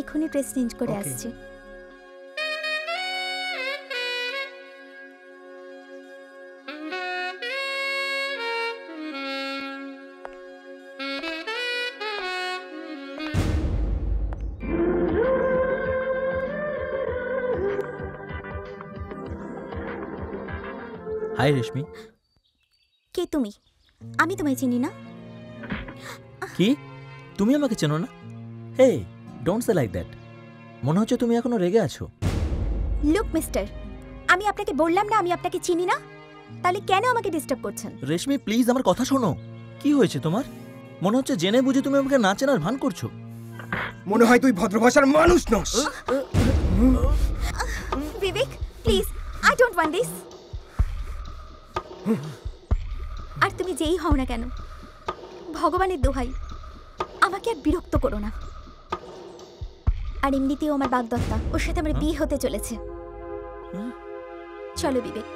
এক্ষুনি dress change করে আসছি। হাই রেশমি। কে তুমি? আমি তোমায় চিনি না। কি তুমি আমাকে চেনো না? হে, ডোন্ট সে লাইক দ্যাট। মনে হচ্ছে তুমি এখনো রেগে আছো। লুক মিস্টার, আমি আপনাকে বললাম না আমি আপনাকে চিনি না, তাহলে কেন আমাকে ডিস্টার্ব করছেন? রেশমি প্লিজ আমার কথা শোনো। কি হয়েছে তোমার? মনে হচ্ছে জেনে বুঝে তুমি আমাকে না চেনার ভান করছো। মনে হয় তুই ভদ্রভাষার মানুষ নস। Bibek please, I don't want this. আর তুমি যেই হও না কেন, ভগবানের দোহাই আমাকে আর বিরক্ত করো না। আর এমনিতেও আমার বাগদত্তা, ওর সাথে আমার বিয়ে হতে চলেছে। চলো বিবেক।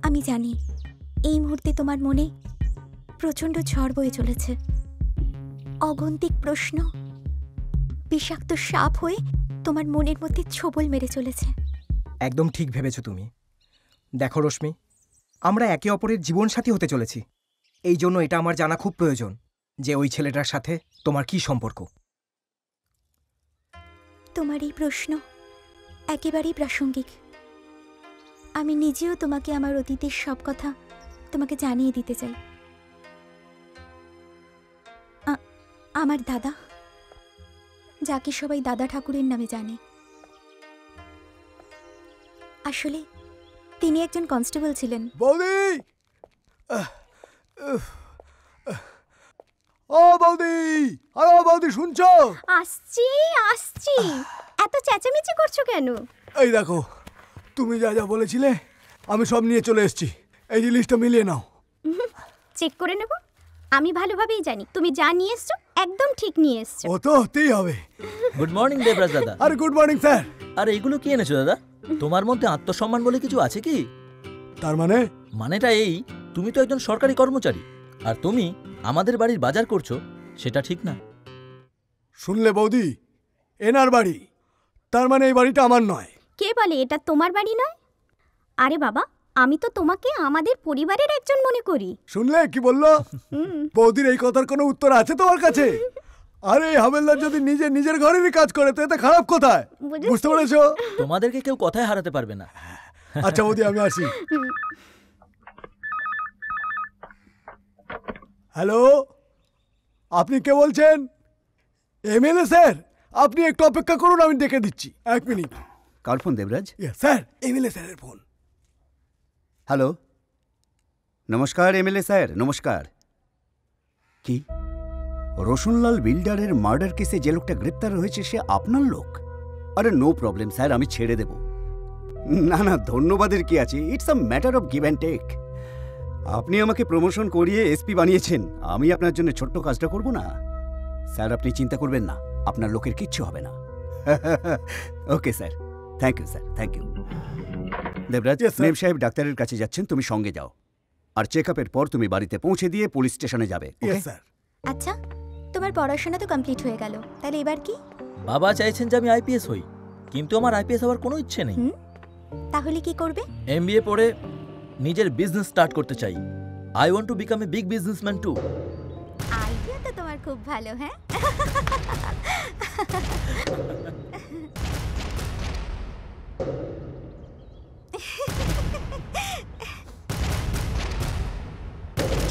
আমি জানি এই মুহূর্তে তোমার মনে প্রচণ্ড ঝড় বয়ে চলেছে। অগন্তিক প্রশ্ন বিষাক্ত সাপ হয়ে তোমার মনের মধ্যে ছোবল মেরে চলেছে। একদম ঠিক ভেবেছো তুমি। দেখো রশ্মি, আমরা একে অপরের জীবনসাথী হতে চলেছি। এই জন্য এটা আমার জানা খুব প্রয়োজন যে ওই ছেলেটার সাথে তোমার কি সম্পর্ক। তোমার এই প্রশ্ন একেবারেই প্রাসঙ্গিক। আমি নিজেও তোমাকে আমার অতীতের সব কথা তোমাকে জানিয়ে দিতে চাই। আমার দাদা, যাকে সবাই দাদা ঠাকুরের নামে জানে, আসলে তিনি একজন কনস্টেবল ছিলেন। বৌদি, ও বৌদি, আরে বৌদি শুনছো? আসছি আসছি, এত চেঁচামেচি করছো কেন? এই দেখো, তুমি যা যা বলেছিলে আমি সব নিয়ে চলে এসেছি। এই জিনিসটা মিলিয়ে নাও। চেক করে নেব। আমি ভালোভাবেই জানি তুমি যা নিয়ে এসছো একদম ঠিক নিয়ে এসছো। ও তো হতেই হবে। গুড মর্নিং দেবরাজ দাদা। আরে গুড মর্নিং স্যার। আর এগুলো কি এনেছো দাদা? তোমার মধ্যে আত্মসম্মান বলে কিছু আছে কি? তার মানে? মানেটা এই, তুমি তো একজন সরকারি কর্মচারী, আর তুমি আমাদের বাড়ির বাজার করছো, সেটা ঠিক না। শুনলে বৌদি, এনার বাড়ি, তার মানে এই বাড়িটা আমার নয়। কে বলে এটা তোমার বাড়ি নয়? আরে বাবা, আমি তো তোমাকে আমাদের পরিবারের একজন মনে করি। শুনলে কি বললো? বৌদির এই কথার কোনো উত্তর আছে তোমার কাছে? আরে হামেলদার যদি নিজের ঘরেরই কাজ করে তো এতে খারাপ কোথায়? বুঝতে পেরেছো? তোমাদেরকে কেউ কথায় হারাতে পারবে না। আচ্ছা বৌদি, আমি আসি। হ্যালো, আপনি কে বলছেন? এমএলএ স্যার, আপনি একটু অপেক্ষা করুন, আমি ডেকে দিচ্ছি। 1 মিনিট। কার ফোন দেবরাজ? স্যার, এমএলএ স্যারের ফোন। হ্যালো, নমস্কার এমএলএ স্যার, নমস্কার। কি রোশনলাল বিল্ডারের মার্ডার কেসে যে লোকটা গ্রেপ্তার হয়েছে সে আপনার লোক? আরে নো প্রবলেম স্যার, আমি ছেড়ে দেব। না না, ধন্যবাদের কি আছে, it's a matter of give and take. আপনি আমাকে প্রমোশন করিয়ে এসপি বানিয়েছেন, আমি আপনার জন্য ছোট্ট কাজটা করব না? স্যার আপনি চিন্তা করবেন না, আপনার লোকের কিচ্ছু হবে না। Okay sir, thank you sir, thank you. Debraj, মেম সাহেব ডাক্তারের কাছে যাচ্ছেন, তুমি সঙ্গে যাও। আর চেক আপের পর তুমি বাড়িতে পৌঁছে দিয়ে পুলিশ স্টেশনে যাবে। আচ্ছা, তোমার পড়াশোনা তো কমপ্লিট হয়ে গেল, তাহলে এবার কি? বাবা চাইছেন যে আমি আইপিএস হই, কিন্তু আমার আইপিএস হওয়ার কোনো ইচ্ছে নেই। তাহলে কি করবে? এমবিএ পড়ে নিজের বিজনেস স্টার্ট করতে চাই। I want to become a big businessman too. Idea তো তোমার খুব ভালো। হ্যাঁ,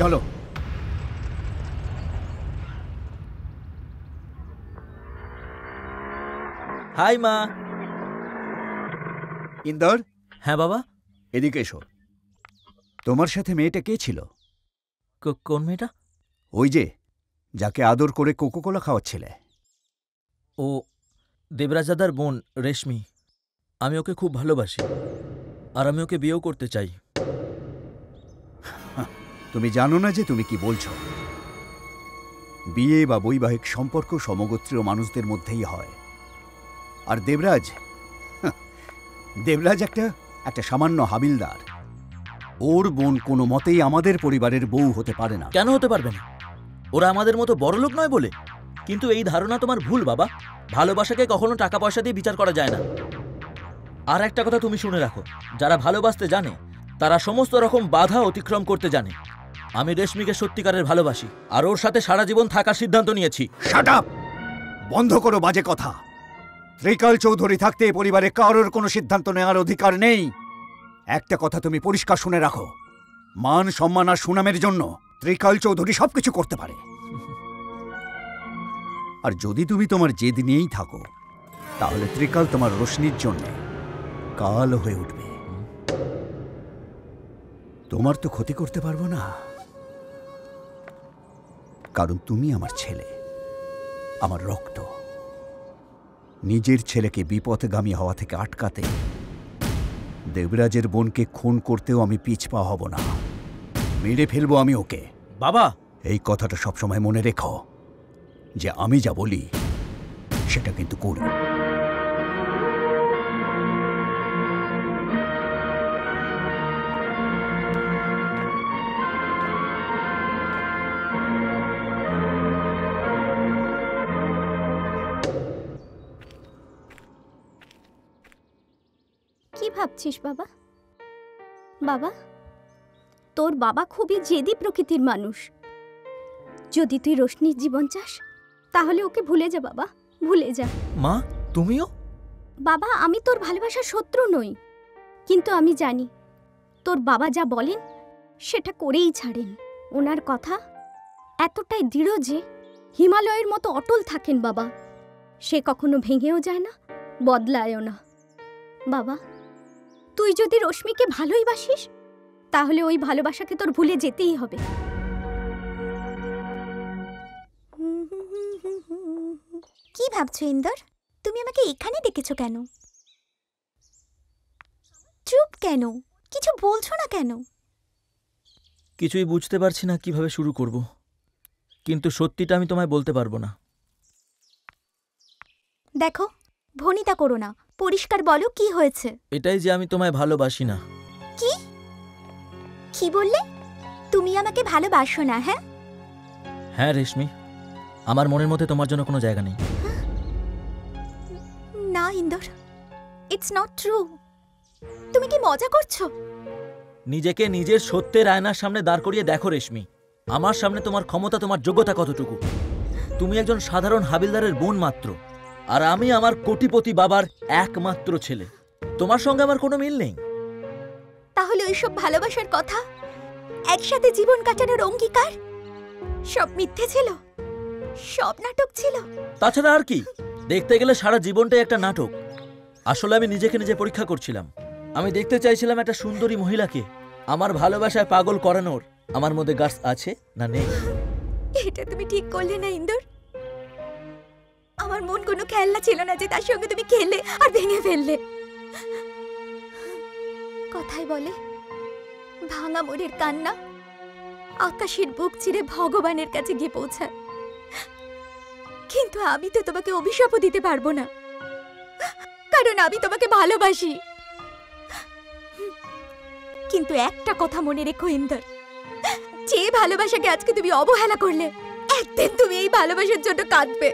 চলো। হাই মা। ইন্দর। হ্যাঁ বাবা। এদিকে এসো। তোমার সাথে মেয়েটা কে ছিল? কোন মেয়েটা? ওই যে যাকে আদর করে কোকোকোলা খাওয়াচ্ছিলে। ও দেবরাজ দাদার বোন রেশমি। আমি ওকে খুব ভালোবাসি আর আমি ওকে বিয়েও করতে চাই। তুমি জানো না যে তুমি কি বলছো? বিয়ে বা বৈবাহিক সম্পর্ক সমগোত্রীয় মানুষদের মধ্যেই হয়। আর দেবরাজ একটা সামান্য হাবিলদার। ওর বোন কোনো মতেই আমাদের পরিবারের বউ হতে পারে না। কেন হতে পারবে না? ওরা আমাদের মতো বড়লোক নয় বলে? কিন্তু এই ধারণা তোমার ভুল বাবা। ভালোবাসাকে কখনো টাকা পয়সা দিয়ে বিচার করা যায় না। আর একটা কথা তুমি শুনে রাখো, যারা ভালোবাসতে জানে তারা সমস্ত রকম বাধা অতিক্রম করতে জানে। আমি রেশমিকে সত্যিকারের ভালোবাসি আর ওর সাথে সারা জীবন থাকার সিদ্ধান্ত নিয়েছি। Shut up! বন্ধ করো বাজে কথা। ত্রিকাল চৌধুরী থাকতে এই পরিবারে কারোর কোনো সিদ্ধান্ত নেওয়ার অধিকার নেই। একটা কথা তুমি পরিষ্কার শুনে রাখো, মান সম্মান আর সুনামের জন্য ত্রিকাল চৌধুরী সবকিছু করতে পারে। আর যদি তুমি তোমার জেদ নিয়েই থাকো তাহলে ত্রিকাল তোমার রোশনির জন্য কাল হয়ে উঠবে। তোমার তো ক্ষতি করতে পারবো না, কারণ তুমি আমার ছেলে, আমার রক্ত। নিজের ছেলেকে বিপথগামী হওয়া থেকে আটকাতে দেবরাজের বোনকে খুন করতেও আমি পিছপা হব না। মেরে ফেলবো আমি ওকে। বাবা, এই কথাটা সবসময় মনে রেখো যে আমি যা বলি সেটা কিন্তু করি। কি ভাবছিস বাবা? বাবা, তোর বাবা খুবই জেদি প্রকৃতির মানুষ। যদি তুই রোশনির জীবন চাস তাহলে ওকে ভুলে যা বাবা, ভুলে যা। মা তুমিও? বাবা, আমি তোর ভালোবাসার শত্রু নই, কিন্তু আমি জানি তোর বাবা যা বলেন সেটা করেই ছাড়েন। ওনার কথা এতটাই দৃঢ় যে হিমালয়ের মতো অটল থাকেন বাবা। সে কখনো ভেঙেও যায় না, বদলায়ও না। বাবা, তুই যদি রশ্মিকে ভালোই বাসিস তাহলে ওই ভালোবাসাকে তোর ভুলে যেতেই হবে। কি ভাবছো ইন্দর? তুমি আমাকে এখানে ডেকেছো কেন? চুপ কেন? কিছু বলছো না কেন? কিছুই বুঝতে পারছি না কিভাবে শুরু করব, কিন্তু সত্যিটা আমি তোমায় বলতে পারবো না। দেখো, ভনিতা করো না, পরিষ্কার বলো কি হয়েছে। এটাই যে আমি তোমায় ভালোবাসি না। কি কি বললে? তুমি আমাকে ভালোবাসো না? হ্যাঁ হ্যাঁ রেশমি, আমার মনের মধ্যে তোমার জন্য কোনো জায়গা নেই। না ইন্দর, ইটস নট ট্রু। তুমি কি মজা করছো? নিজেকে নিজের সত্যের আয়নার সামনে দাঁড় করিয়ে দেখো রেশমি, আমার সামনে তোমার ক্ষমতা, তোমার যোগ্যতা কতটুকু। তুমি একজন সাধারণ হাবিলদারের বোন মাত্র, আর আমি আমার কোটিপতি বাবার একমাত্র ছেলে। তোমার সঙ্গে আমার কোনো মিল নেই। তাহলে ওইসব ভালোবাসার কথা, একসাথে জীবন কাটানোর অঙ্গীকার সব মিথ্যে ছিল, সব নাটক ছিল। তাছাড়া আর কি? দেখতে গেলে সারা জীবনটাই একটা নাটক। আসলে আমি নিজেকে নিজে পরীক্ষা করছিলাম। আমি দেখতে চাইছিলাম একটা সুন্দরী মহিলাকে আমার ভালোবাসায় পাগল করানোর আমার মধ্যে গাছ আছে না নেই। এটা তুমি ঠিক করলে না ইন্দর। আমার মন কোনো খেলনা ছিল না যে তার সঙ্গে তুমি খেলে আর ভেঙে ফেললে। কথায় বলে, ভাঙা মোড়ের কান্না আকাশের বুক চিরে ভগবানের কাছে গিয়ে পৌঁছায়। কিন্তু আমি তো তোমাকে অভিশাপও দিতে পারবো না, কারণ আমি তোমাকে ভালোবাসি। কিন্তু একটা কথা মনে রেখো ইন্দর, যে ভালোবাসাকে আজকে তুমি অবহেলা করলে, একদিন তুমি এই ভালোবাসার জন্য কাঁদবে।